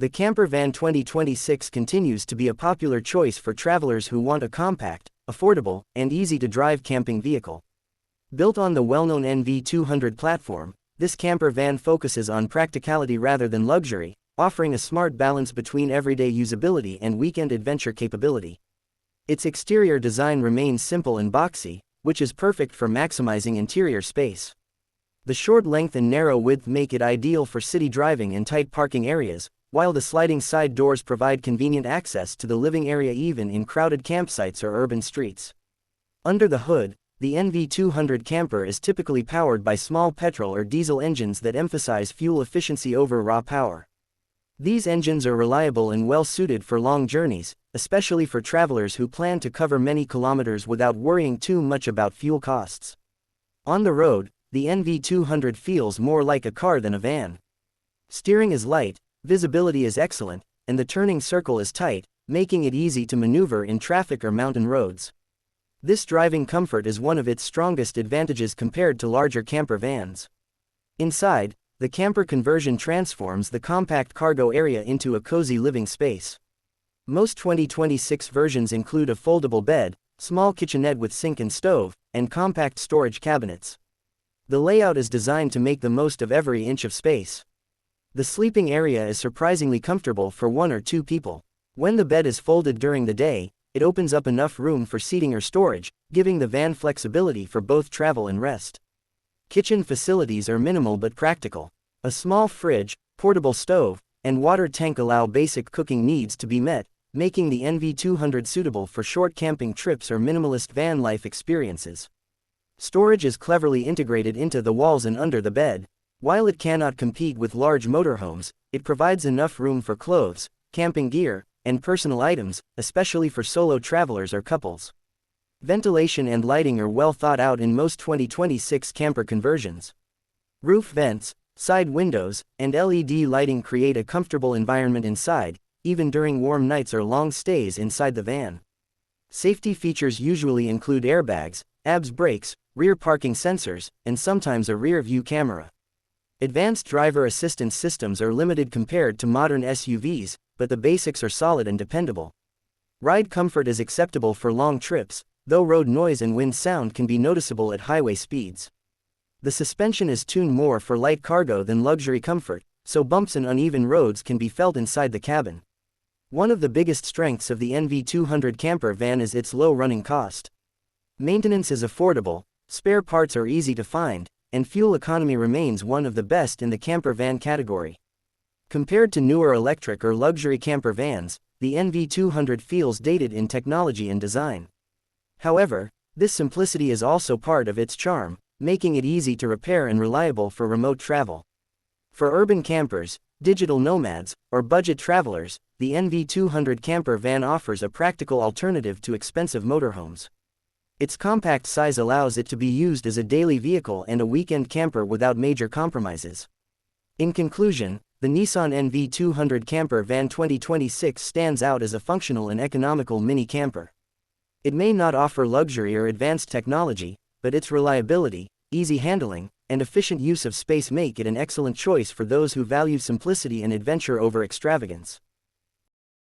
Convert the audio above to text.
The camper van 2026 continues to be a popular choice for travelers who want a compact, affordable, and easy-to-drive camping vehicle. Built on the well-known NV200 platform, this camper van focuses on practicality rather than luxury, offering a smart balance between everyday usability and weekend adventure capability. Its exterior design remains simple and boxy, which is perfect for maximizing interior space. The short length and narrow width make it ideal for city driving and tight parking areas, while the sliding side doors provide convenient access to the living area even in crowded campsites or urban streets. Under the hood, the NV200 Camper is typically powered by small petrol or diesel engines that emphasize fuel efficiency over raw power. These engines are reliable and well suited for long journeys, especially for travelers who plan to cover many kilometers without worrying too much about fuel costs. On the road, the NV200 feels more like a car than a van. Steering is light, visibility is excellent, and the turning circle is tight, making it easy to maneuver in traffic or mountain roads. This driving comfort is one of its strongest advantages compared to larger camper vans. Inside, the camper conversion transforms the compact cargo area into a cozy living space. Most 2026 versions include a foldable bed, small kitchenette with sink and stove, and compact storage cabinets. The layout is designed to make the most of every inch of space. The sleeping area is surprisingly comfortable for one or two people. When the bed is folded during the day, it opens up enough room for seating or storage, giving the van flexibility for both travel and rest. Kitchen facilities are minimal but practical. A small fridge, portable stove, and water tank allow basic cooking needs to be met, making the NV200 suitable for short camping trips or minimalist van life experiences. Storage is cleverly integrated into the walls and under the bed. While it cannot compete with large motorhomes, it provides enough room for clothes, camping gear, and personal items, especially for solo travelers or couples. Ventilation and lighting are well thought out in most 2026 camper conversions. Roof vents, side windows, and LED lighting create a comfortable environment inside, even during warm nights or long stays inside the van. Safety features usually include airbags, ABS brakes, rear parking sensors, and sometimes a rear-view camera. Advanced driver assistance systems are limited compared to modern SUVs, but the basics are solid and dependable. Ride comfort is acceptable for long trips, though road noise and wind sound can be noticeable at highway speeds. The suspension is tuned more for light cargo than luxury comfort, so bumps and uneven roads can be felt inside the cabin. One of the biggest strengths of the NV200 camper van is its low running cost. Maintenance is affordable, spare parts are easy to find, and fuel economy remains one of the best in the camper van category. Compared to newer electric or luxury camper vans, the NV200 feels dated in technology and design. However, this simplicity is also part of its charm, making it easy to repair and reliable for remote travel. For urban campers, digital nomads, or budget travelers, the NV200 camper van offers a practical alternative to expensive motorhomes. Its compact size allows it to be used as a daily vehicle and a weekend camper without major compromises. In conclusion, the Nissan NV200 Camper Van 2026 stands out as a functional and economical mini camper. It may not offer luxury or advanced technology, but its reliability, easy handling, and efficient use of space make it an excellent choice for those who value simplicity and adventure over extravagance.